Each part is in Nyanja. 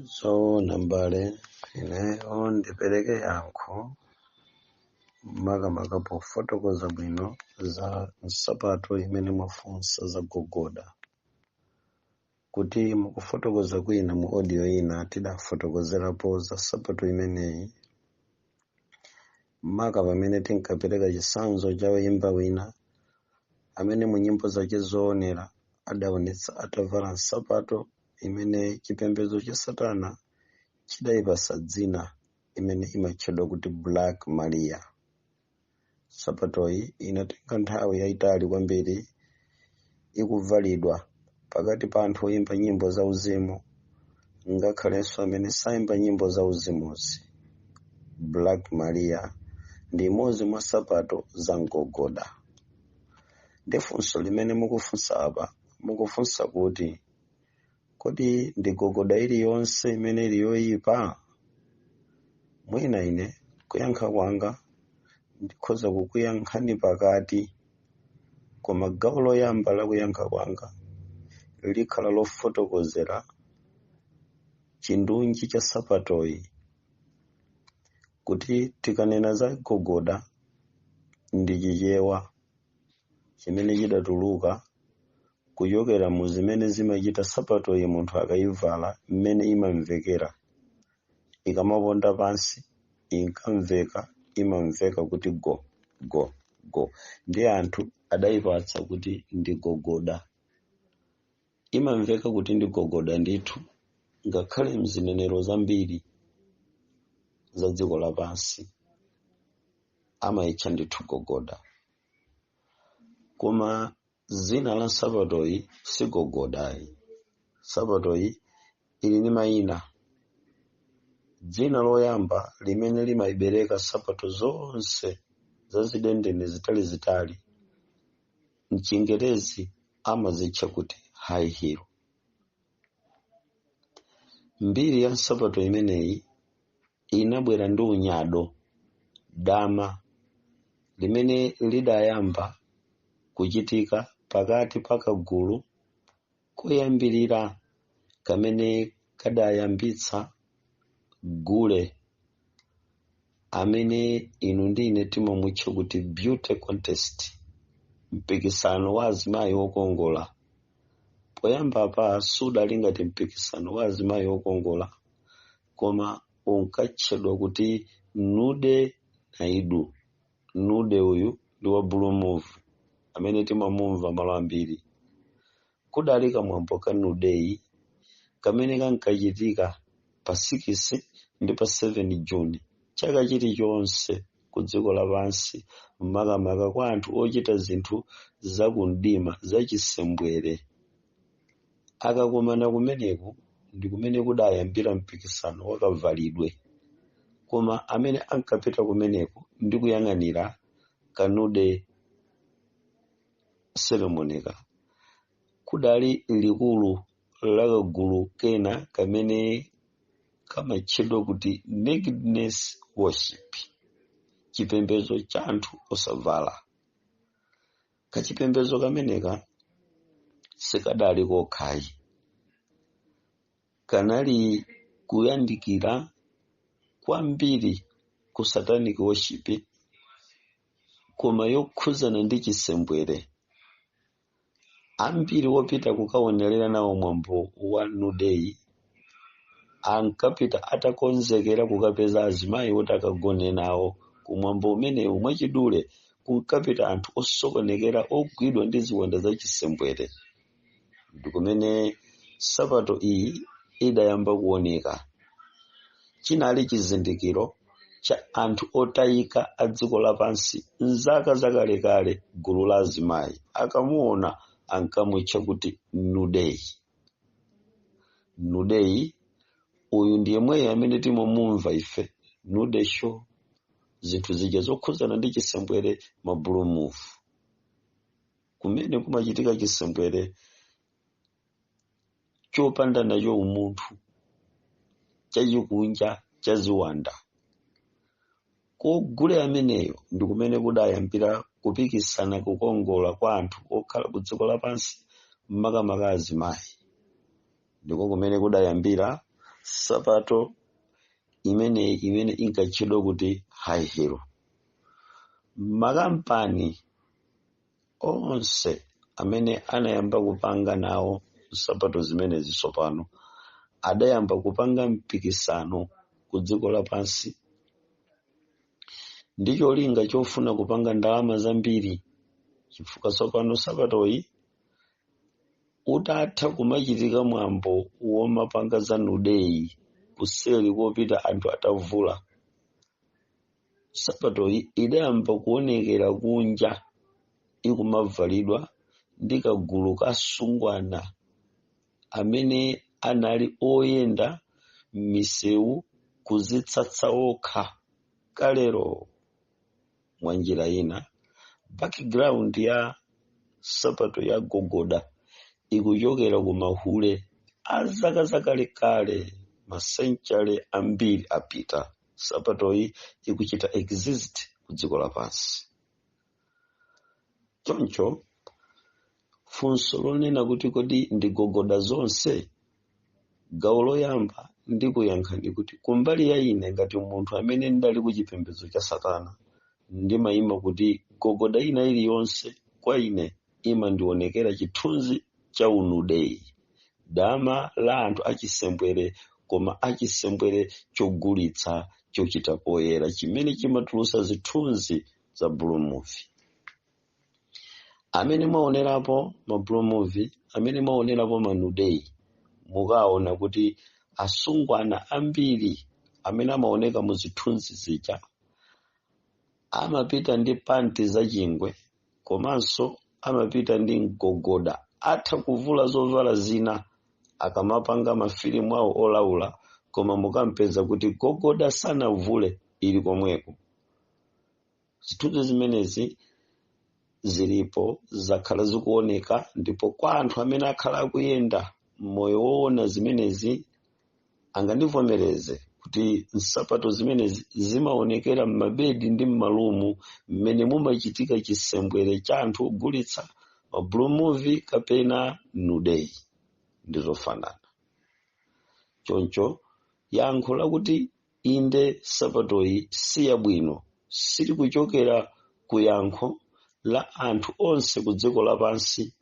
So nambale ineyo ndipereke yankho makamaka pofotokoza bwino za nsapato imene mwafunsa za gogoda. Kuti mukufotokoza kwina mu audio ina tidafotokozerapo za nsapato imeneyi maka pamene tinkapereka chitsanzo cha woyimba wina amene mu nyimbo zake zoonera adaonetsa atavala nsapato imene chipembedzo cha Satana chidayipasa dzina imene imatchedwa kuti Black Maria. Nsapatoyi inatenga nthawi yayitali kwambiri ikuvalidwa pakati pa anthu oyimba nyimbo zauzimu ngakhalenso amene sayimba nyimbo zauzimuzi. Black Maria ndi imodzi mwa nsapato za gogoda. Ndi funso limene mukufunsa apa mukufunsa kuti kodi ndi gogoda iliyonse imene ili yoyipa? Mwina ine kuyankha kwanga ndikhoza kukuyankhani pakati, koma gawo loyamba la kuyankha kwanga likhala lofotokozera chindunji cha nsapatoyi. Kuti tikanena za gogoda ndi chichewa chimene chidatuluka kuchokera mu zimene zimachita nsapatoyi munthu akayivala mmene imamvekera. Ikamaponda pansi imamveka kuti go go go, ndi anthu adayipatsa kuti ndi gogoda. Imamveka kuti ndi gogoda ndithu ngakhale mzinenero zambiri za dziko lapansi amayitcha ndithu gogoda. Koma dzina la nsapatoyi si gogodayi. Nsapatoyi ili ndi mayina. Dzina loyamba limene limayibereka nsapato zonse zazidendene zitalizitali mchingerezi amazitcha kuti high heel. Mbiri ya nsapato imeneyi inabwera ndi unyado, dama limene lidayamba kuchitika pakati pa kagulu koyambirira kamene kadayambitsa gule amene inu ndine timamutcha kuti beauty contest, mpikisano wa azimayi wokongola. Poyamba apa sudali ngati mpikisano wa azimayi wokongola, koma unkatchedwa kuti nude naidu. Nude uyu ndi wa blue move amene timamumva malo ambiri. Kudali kamwambo ka nudeyi kamene kankachitika pa 6 ndi pa 7 Juni chaka chilichonse ku dziko lapansi, makamaka kwa anthu ochita zinthu zakumdima zachisembwere. Akakumana kumeneku ndi kumene kudayambira mpikisano wakavalidwe, koma amene ankapita kumeneku ndi kuyang'anira kanude seremonika kudali likulu la kagulu kena kamene kamatchedwa kuti nakedness worship, chipembedzo cha anthu osavala. Kachipembedzo kameneka sikadali kokhayi, kanali kuyandikira kwambiri ku satanic worship, koma yokhuzana ndi chisembwere. Ambiri wopita kukaonerera nawo mwambo wa nudeyi ankapita atakonzekera kukapeza azimayi oti akagone nawo. Kumwambo umenewu mwachidule kunkapita anthu osokonekera ogwidwa ndi ziwanda za chisembwere. Ndi kumene nsapato iyi idayamba kuoneka. Chinali chizindikiro cha anthu otayika a dziko lapansi nzaka zakalekale. Gulu la azimayi akamuona ankamutcha kuti nudeyi. Nudeyi uyu ndiye mweya amene timamumva ife nude show, zinthu zija zokhuzana ndi chisembwere, ma blue move, kumene kumachitika chisembwere chopanda nacho umunthu, chachikunja cha ziwanda. Kogule ameneyo ndi kumene kudayambira kupikisana kukongola kwa anthu okhala ku dziko lapansi makamaka azimayi. Ndiko kumene kudayambira nsapato imene inkatchedwa kuti high heel. Makampani onse amene anayamba kupanga nawo nsapato zimene zisopano adayamba kupanga mpikisano ku dziko lapansi ndi cholinga chofuna kupanga ndalama zambiri, chifukwa tsopano nsapatoyi utatha kumachitika mwambo womapanga za nudeyi kuseli kopita anthu atavula, nsapatoyi idayamba kuonekera kunja ikumavalidwa ndi kagulu kasungwana amene anali oyenda m'misewu kuzitsatsa okha. Kalero mwa njira ina background ya nsapato ya gogoda ikuchokera ku mahule azaka zakalekale, masenchale ambiri apita. Nsapatoyi ikuchita exist ku dziko lapansi. Choncho funso lonena kuti kodi ndi gogoda zonse, gawo loyamba ndikuyankha ndi kuti kumbali ya ine ngati munthu amene ndali ku chipembedzo cha Satana ndimayima kuti gogoda ina iliyonse kwa ine imandionekera chithunzi cha unudeyi, dama la anthu achisembwere, koma achisembwere chogulitsa chochita poyera chimene chimatulusa zithunzi za blue movie. Amene maonerapo ma blue movie, amene maonerapo manudeyi, mukaona kuti asungwana ambiri amene amaoneka mu zithunzi zija amapita ndi panti zachingwe, komanso amapita ndi gogoda, atha kuvula zovala zina akamapanga mafilimu awo olaula, koma mukampeza kuti gogoda sanavule ili komweko. Zithunzi zimenezi zilipo zakhala zikuoneka, ndipo kwa anthu amene akhala akuyenda moyo woona zimenezi angandivomereze kuti nsapato zimenezi zimaonekera m'mabedi ndi m'malumu mmene mumachitika chisembwere cha anthu ogulitsa ma blue movie kapena nudeyi ndizofanana. Choncho yankho lakuti inde nsapatoyi si yabwino sili kuchokera ku yankho la anthu onse ku dziko lapansi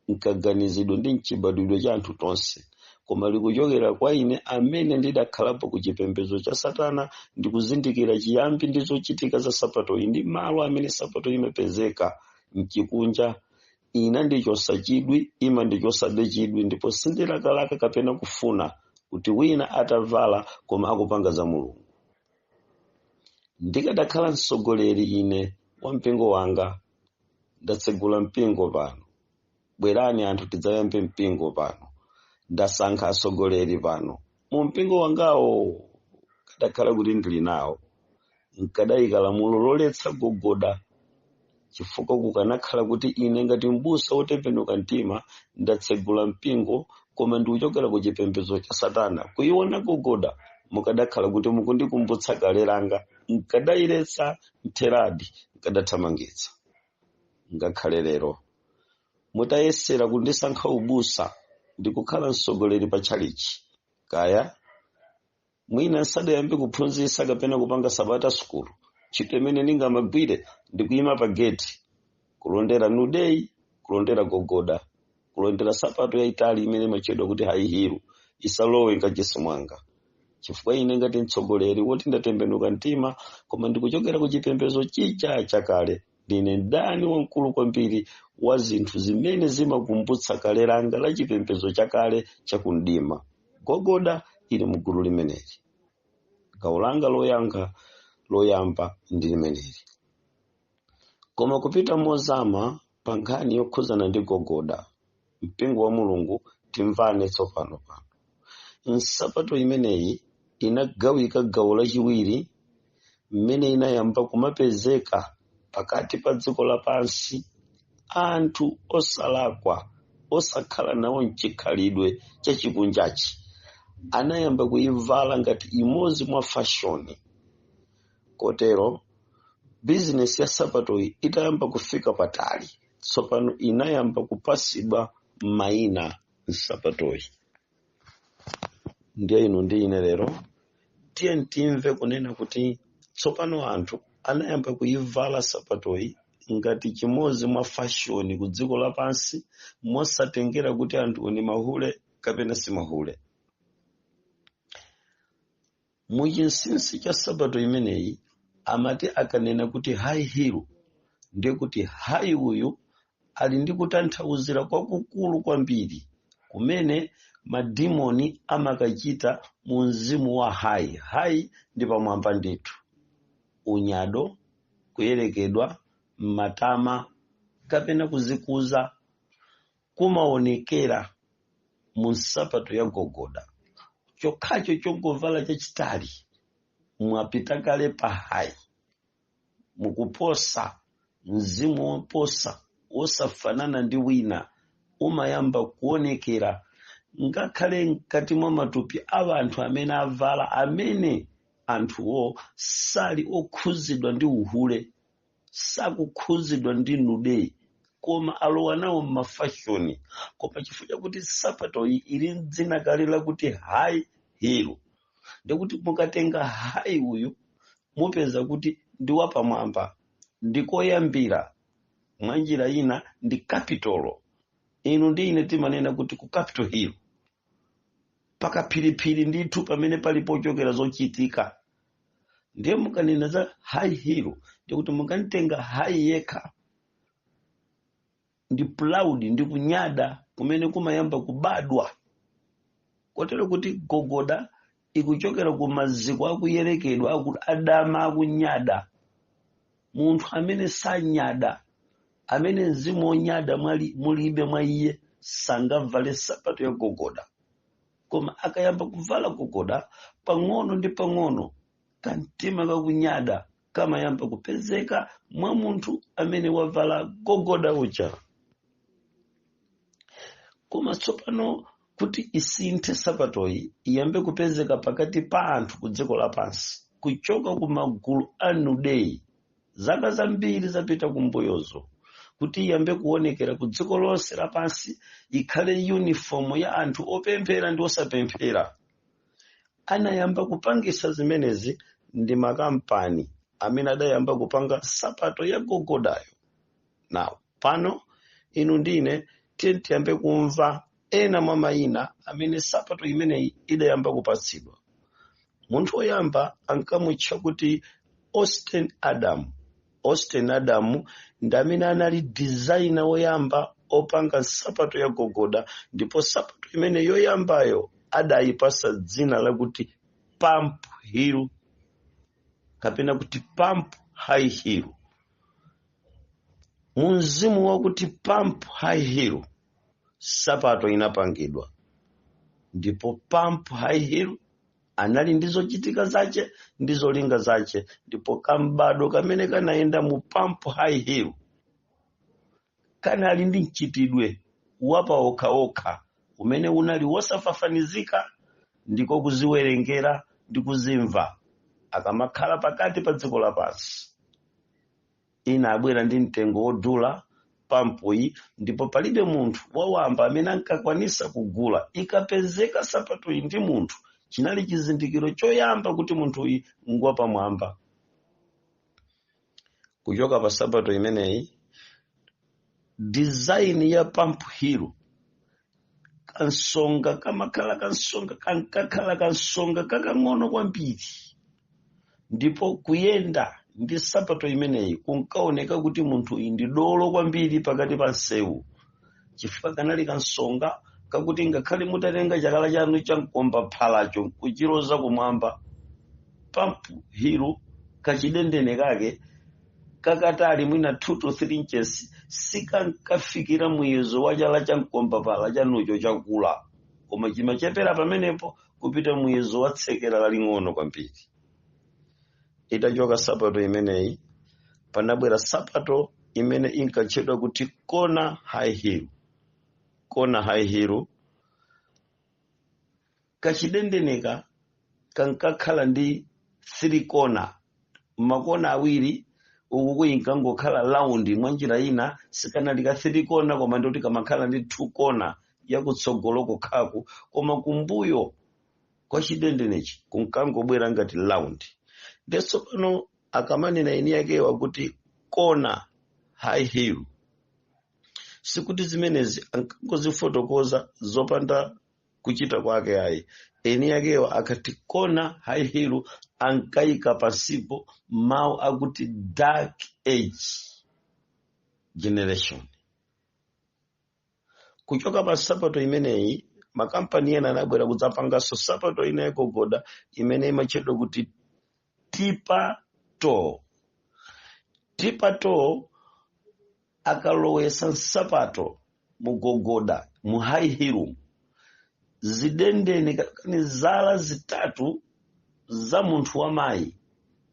nkaganizidwe ndi mchibadwidwe cha anthu tonse, koma likuchokera kwa ine amene ndidakhalapo ku chipembedzo cha Satana ndikuzindikira chiyambi ndi zochitika za nsapatoyi ndi malo amene nsapatoyi imapezeka mchikunja. Ina ndichosa chidwi, ima ndichosabe chidwi, ndipo sindilakalaka kapena kufuna kuti wina atavala koma akupanga za Mulungu. Ndikadakhala mtsogoleri ine wa mpingo wanga, ndatsegula mpingo pano, bwerani anthu tidzayambe mpingo pano, ndasankha atsogoleri pano mu mpingo wangawo, kadakhala kuti ndili nawo, nkadayika lamulo loletsa gogoda, chifukwa kukanakhala kuti ine ngati mbusa wotembenuka mtima ndatsegula mpingo koma ndikuchokera ku chipembedzo cha Satana, kuiona gogoda mukadakhala kuti mukundikumbutsa kale langa, nkadayiretsa mtheradi, nkadathamangitsa. Ngakhale lero mutayesera kundisankha ubusa ndikukhala mtsogoleri pa tchalichi, kaya mwina nsadayambe kuphunzitsa kapena kupanga sabata sukulu, ntchito imene ndingamagwire ndikuyima pa geti kulondera nudeyi, kulondera gogoda, kulondera nsapato yayitali imene imachedwa kuti high heel isalowe nkachisi mwanga, chifukwa ine ngati mtsogoleri woti ndatembenuka mtima koma ndikuchokera ku chipembedzo chija chakale, ndine mdani wamkulu kwambiri wa zinthu zimene zimakumbutsa kale langa la chipembedzo chakale chakundima. Gogoda ili mugulu limeneli. Gawo langa loyamba ndi limeneli. Koma kupita mozama pa nkhani yokhuzana ndi gogoda, mpingo wa Mulungu timvane tsopano pano. Nsapato imeneyi inagawika gawo lachiwiri mmene inayamba kumapezeka pakati pa dziko lapansi anthu osalakwa, osakhala nawo mchikhalidwe chachikunjachi, anayamba kuivala ngati imodzi mwa fashoni. Kotero bizinesi ya nsapatoyi itayamba kufika patali, tsopano inayamba kupasidwa mayina nsapatoyi. ndiye inu ndi ine lero tiye timve kunena kuti tsopano anthu anayamba kuyivala nsapatoyi ngati chimodzi mwa fashion ku dziko lapansi, mosatengera kuti anthu ni mahule kapena si mahule. Muchinsinsi cha nsapato imeneyi amati akanena kuti high heel, ndiye kuti high uyu ali ndi kutanthauzira kwakukulu kwambiri kumene madimoni amakachita mu mzimu wa high. High ndi pamwamba ndithu, unyado, kuyerekedwa, matama kapena kuzikuza kumaonekera mu nsapato ya gogoda. Chokhacho chongovala chachitali mwapita kale pa high, mukuposa mzimu woposa wosafanana ndi wina umayamba kuonekera ngakhale mkati mwa matupi a anthu amene avala, amene anthuwo sali okhuzidwa ndi uhule, sakukhuzidwa ndi nude, koma alowa nawo m'mafashoni. Koma chifukwa kuti nsapatoyi ili dzina kale lakuti high heel, ndikuti mukatenga high uyu mupeza kuti ndi wapamwamba, ndikoyambira, mwanjira ina ndi kapitolo. Inu ndi ine timanena kuti ku Capitol Hill pakaphiriphiri ndithu pamene palipochokera zochitika. Ndiye mukanena za high heel ndikuti mukanitenga high yekha ndi proud, ndi kunyada kumene kumayamba kubadwa, kotero kuti gogoda ikuchokera ku maziko akuyerekedwa akuti adama akunyada. Munthu amene sanyada, amene mzimu wonyada mulibe mwa iye, sangavale nsapato ya gogoda. Koma akayamba kuvala gogoda, pang'ono ndi pang'ono kamtima kakunyada kamayamba kupezeka mwa munthu amene wavala gogoda uja. Koma tsopano kuti isinthe nsapatoyi iyambe kupezeka pakati pa anthu ku dziko lapansi, kuchoka ku magulu a nude, zaka zambiri zapita kumbuyozo, kuti iyambe kuonekera ku dziko lonse lapansi, ikhale uniform ya anthu opemphera ndi osapemphera. Anayamba kupangisa zimenezi ndi makampani amene adayamba kupanga nsapato ya gogodayo. Now pano inu ndine tiyambe kumva ena mwa mayina amene nsapato imeneyi idayamba kupatsidwa. Munthu woyamba ankamutcha kuti Austin Adam. Austin Adam ndi amene anali designer woyamba opanga nsapato ya gogoda, ndipo nsapato imene yoyambayo adayipasa dzina lakuti pump heel kapena kuti pump high heel. Mzimu wakuti pump high heel nsapato inapangidwa, ndipo pump high heel anali ndizochitika zache ndizolinga zache, ndipo kambado kamene kanayenda mu pump high heel kanali ndi mchitidwe wapa okhaokha umene unali wosafafanizika ndiko kuziwerengera ndi kuzimva akamakhala pakati pa dziko lapansi. Ina abwera ndi mtengo wodula pampuyi, ndipo palibe munthu wawamba amene ankakwanisa kugula. Ikapezeka nsapatoyi ndi munthu, chinali chizindikiro choyamba kuti munthu uyu ngwapamwamba. Kuchoka pa nsapato imeneyi, design ya pump heel, kansonga kamakhala kansonga kankakhala kansonga kakang'ono kwambiri, ndipo kuyenda ndi nsapato imeneyi kunkaoneka kuti munthu uyu ndi dolo kwambiri pakati pa nsewu, chifukwa kanali kansonga kakuti ngakhale mutatenga chala chanu chamkomba phalacho kuchiloza kumwamba, pump heel kachidendene kake kakatali mwina 2 to 3 inches sikankafikira muyezo wa chala chamkomba phala chanucho chakula, koma chimachepera pamenepo kupita muyezo wa tsekera laling'ono kwambiri. Itachoka nsapato imeneyi panabwera nsapato imene inkatchedwa kuti kona high heel. Kona high heel kachidendeneka kankakhala ndi 3 kona, makona awiri uku kuyinkangokhala round mwanjira ina, sikanali ka 3 kona koma ndikuti kamakhala ndi 2 kona yakutsogolo kokhaku, koma kumbuyo kwa chidendenechi kunkangobwera ngati round. Ndeso pano akamanena eni yakewa kuti kona high heel, sikuti zimenezi ankangozifotokoza zopanda kuchita kwake ayi. Eni yakewa akati kona high heel ankayika pasipo mawu akuti dark age generation. Kuchoka pa nsapato imeneyi makampani ena anabwera kudzapanganso nsapato ina yagogoda imene imatchedwa kuti tipato. Tipato akalowesa nsapato mugogoda mu high heel, zidendene kani zala zitatu za munthu wamayi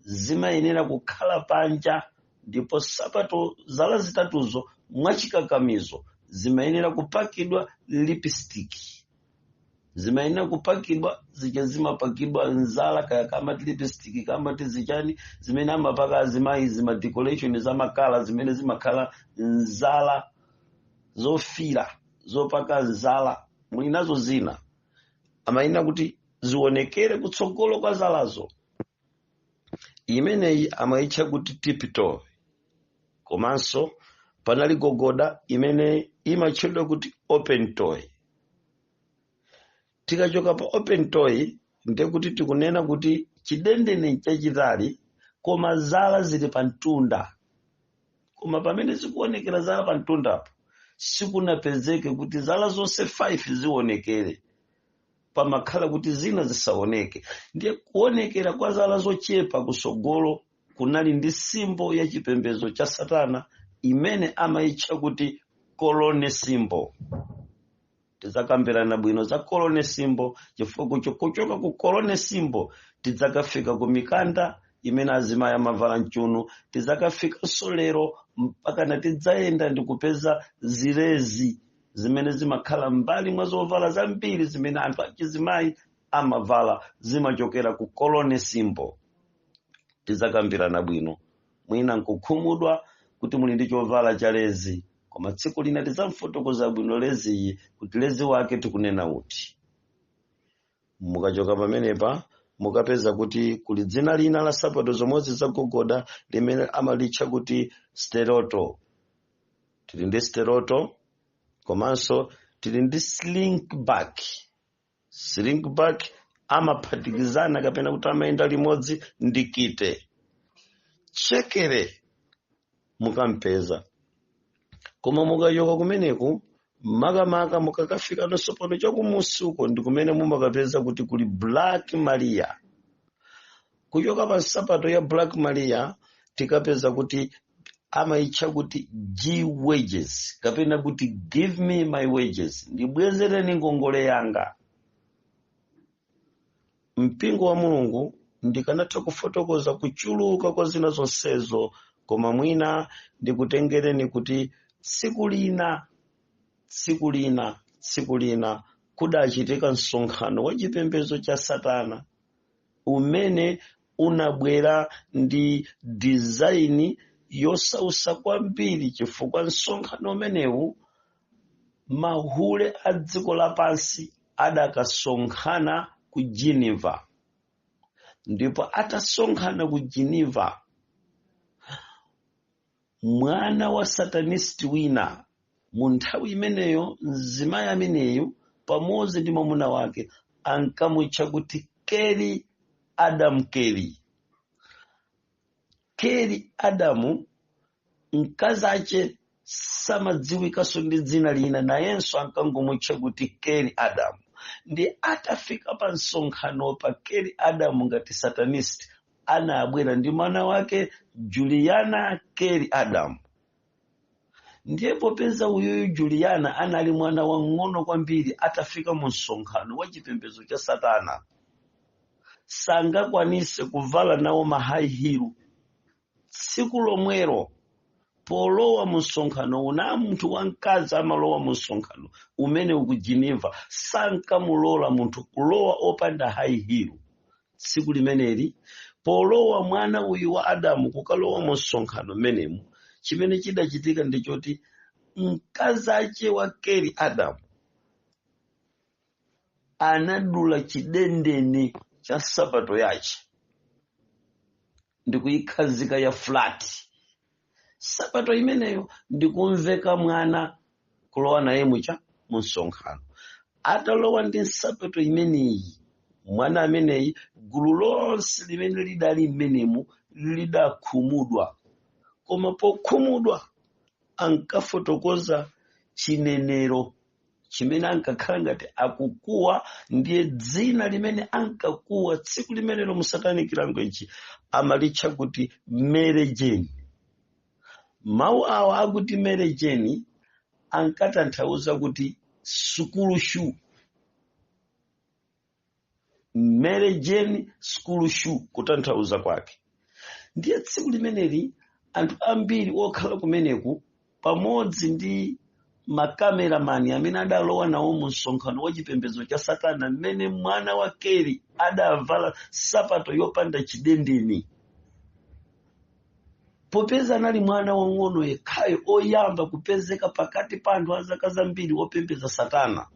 zimayenera kukhala panja, ndipo nsapato zala zitatuzo mwachikakamizo zimayenera kupakidwa lipstick, zimayenera kupakidwa zija zimapakidwa nzala kaya kamati lipstick kamati zichani zimene amapaka azimayi zima decoration zamakala zimene zimakhala nzala zofira zopaka nzala muli nazo zina amayenera kuti zionekere kutsogolo kwa zalazo. Imeneyi amayitcha kuti tiptoe. Komanso panali gogoda imene imatchedwa kuti open toy. Tikachoka pa open toy ndekuti tikunena kuti chidendene chachitali koma zala zili pa mtunda, koma pamene zikuonekera zala pa mtundapo sikunapezeke kuti zala zonse 5 zionekere, pamakhala kuti zina zisaoneke. Ndiye kuonekera kwa zala zochepa kusogolo kunali ndi simbo ya chipembedzo cha Satana imene amayitcha kuti colony symbol. Tidzakambirana bwino za colony symbol chifukwa kuchoka ku colony symbol tidzakafika ku mikanda imene azimayi amavala mchunu, tidzakafika solero mpaka na tidzayenda ndi kupeza zirezi zimene zimakhala mbali mwa zovala zambiri zimene anthu achizimayi amavala zimachokera ku colony symbol. Tidzakambirana bwino, mwina nkukhumudwa kuti muli ndi chovala cha lezi, koma tsiku lina tidzamufotokoza bwino leziyi kuti lezi wake tikunena uti. Mukachoka pamenepa mukapeza kuti kuli dzina lina la nsapato zomwezi zagogoda limene amalitcha kuti steroto. Tili ndi steroto komanso tili ndi slingback. Slingback amaphatikizana kapena kuti amayenda limodzi ndi kite. Chekere mukampeza. Koma mukachoka kumeneku makamaka mukakafika nsopano chakumusi uko ndi kumene mumakapeza kuti kuli Black Maria. Kuchoka pa nsapato ya Black Maria tikapeza kuti amayitcha kuti G wages kapena kuti give me my wages, ndibwezereni ngongole yanga. Mpingo wa Mulungu ndikanatha kufotokoza kuchuluka kwa zina zonsezo, koma mwina ndikutengereni kuti tsiku lina kudachitika msonkhano wa chipembedzo cha Satana umene unabwera ndi design yosausa kwambiri, chifukwa msonkhano umenewu mahule a dziko lapansi adakasonkhana ku Geneva. Ndipo atasonkhana ku Geneva, mwana wa satanist wina mu nthawi imeneyo mzimayi ameneyo pamodzi ndi mwamuna wake ankamutcha kuti Keri Adam Keri. Keri Adamu mkazi ache samadziwikanso ndi dzina lina, nayenso ankangomutcha kuti Keri Adamu. Ndi atafika pa msonkhano pa Keri Adamu ngati satanist anabwera ndi mwana wake Juliana Keri Adamu. Ndiye popeza uyu Juliana anali mwana wang'ono kwambiri, atafika mu msonkhano wa chipembedzo cha Satana sangakwanise kuvala nawo ma high heel. Tsiku lomwero polowa mu msonkhano una munthu wamkazi amalowa mu msonkhano umene uku Geneva sankamulola munthu kulowa opanda high heel. Tsiku limeneli polowa mwana uyu wa Adamu kukalowa mu msonkhano menemu, chimene chidachitika ndichoti mkazi ache wa Keri Adamu anadula chidendene cha nsapato yache ndikuyikhazika ya flat. Nsapato imeneyo ndikumveka mwana kulowa naye mucha msonkhano. Atalowa ndi nsapato imeneyi, mwana ameneyi gulu lonse limene lidali mmenemu lidakhumudwa. Koma pokhumudwa ankafotokoza chinenero chimene ankakhala ngati akukuwa, ndiye dzina limene ankakuwa tsiku limenelo mu satanic language amalitcha kuti merejeni. Mawu awa akuti merejeni ankatanthauza kuti sukulu shu. Merejeni sukulu shu kutanthauza kwake. Ndiye tsiku limeneli anthu ambiri okhala kumeneku pamodzi ndi makameramani amene adalowa nawo mu msonkhano wa chipembedzo cha Satana, mmene mwana wa Keri adavala nsapato yopanda chidendene. Popeza anali mwana wang'ono yekhayo oyamba kupezeka pakati pa anthu a zaka zambiri opembedza Satana,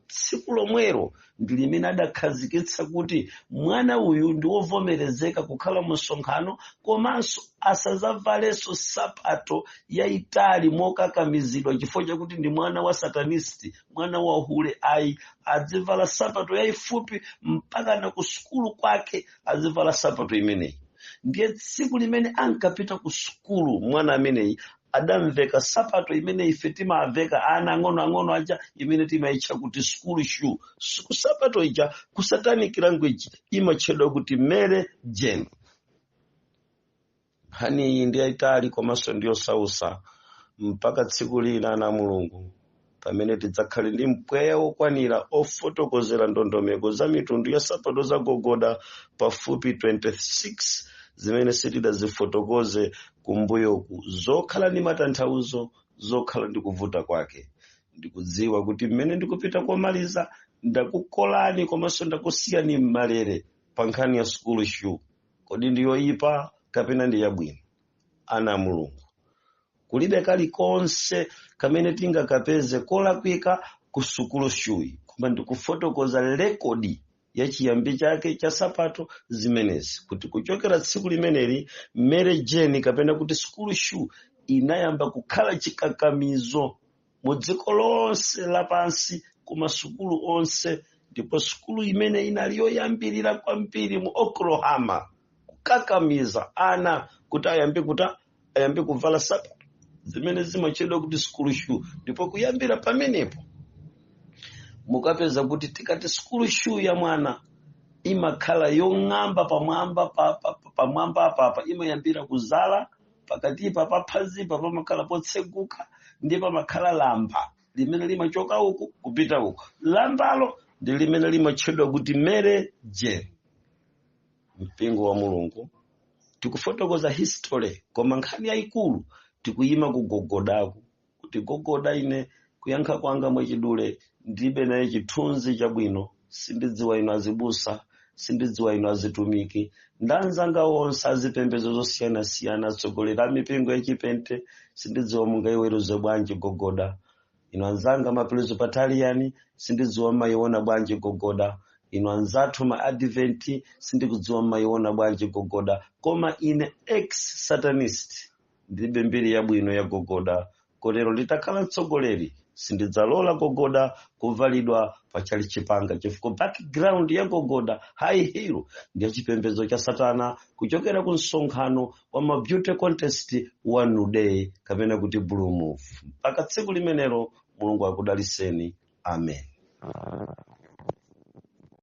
tsiku lomwero ndi limene adakhazikitsa kuti mwana uyu ndi wovomerezeka kukhala mu msonkhano, komanso asazavalenso nsapato yayitali mokakamizidwa chifukwa chakuti ndi mwana wa satanisti, mwana wa hule. Ayi, azivala nsapato yayifupi mpaka na ku sukulu kwake azivala nsapato imeneyi. Ndiye tsiku limene ankapita ku sukulu mwana ameneyi adamveka nsapato imene ife timaveka ana ang'ono aja imene timayitcha kuti school shoe. Nsapato ija ku satanic language imatchedwa kuti merejeni. Nkhani iyi ndi yayitali komanso ndiyo sausa mpaka tsiku lina na Mulungu pamene tidzakhale ndi mpweya wokwanira ofotokozera ndondomeko za mitundu ya nsapato za gogoda pafupi 26 zimene sitidazifotokoze kumbuyoku, zokhala ndi matanthauzo, zokhala ndi kuvuta kwake. Ndikudziwa kuti mmene ndikupita komaliza ndakukolani komanso ndakusiyani mmalere pa nkhani ya school shoe. Kodi ndiyoyipa kapena ndi yabwino? Ana Mulungu, kulibe kalikonse kamene tingakapeze kolakwika ku school shoe, koma ndikufotokoza rekodi ya chiyambi chake cha nsapato zimenezi, kuti kuchokera tsiku limeneli merejeni kapena kuti school shoe inayamba kukhala chikakamizo mu dziko lonse lapansi ku masukulu onse. Ndipo sukulu imene inali yoyambirira kwambiri mu Oklahoma kukakamiza ana kuti ayambe kuvala nsapato zimene zimatchedwa kuti school shoe. Ndipo kuyambira pamenepo mukapeza kuti tikati school shoe ya mwana imakhala yong'amba pamwamba apa imayambira kuzala, pakati paphazipa pamakhala potseguka, ndi pamakhala lamba limene limachoka uku kupita uku. Lambalo ndi limene limatchedwa kuti merejeni. Mpingo wa Mulungu tikufotokoza history, koma nkhani yayikulu tikuyima kugogodaku, kuti gogoda ine kuyankha kwanga mwachidule ndibe naye chithunzi chabwino. Sindidziwa ino azibusa, sindidziwa ino azitumiki, ndanzanga onse azipembedzo zosiyanasiyana, atsogoleri a mipingo yachipente, sindidziwa mungayiweruze bwanji gogoda. Ino anzanga mapresbyterian, sindidziwa mayiona bwanji gogoda. Ino anzathu ma advent, sindikudziwa mayiona bwanji gogoda. Koma ine ex satanist ndibe mbiri yabwino ya gogoda. Kotero litakhala mtsogoleri sindidzalola gogoda kuvalidwa pachali chipanga, chifukwa background ya gogoda high hero ndi ya chipembedzo cha Satana kuchokera ku msonkhano wa ma beauty contest wa Nude kapena kuti Blue Move. Mpaka tsiku limenelo Mulungu akudaliseni. Amen.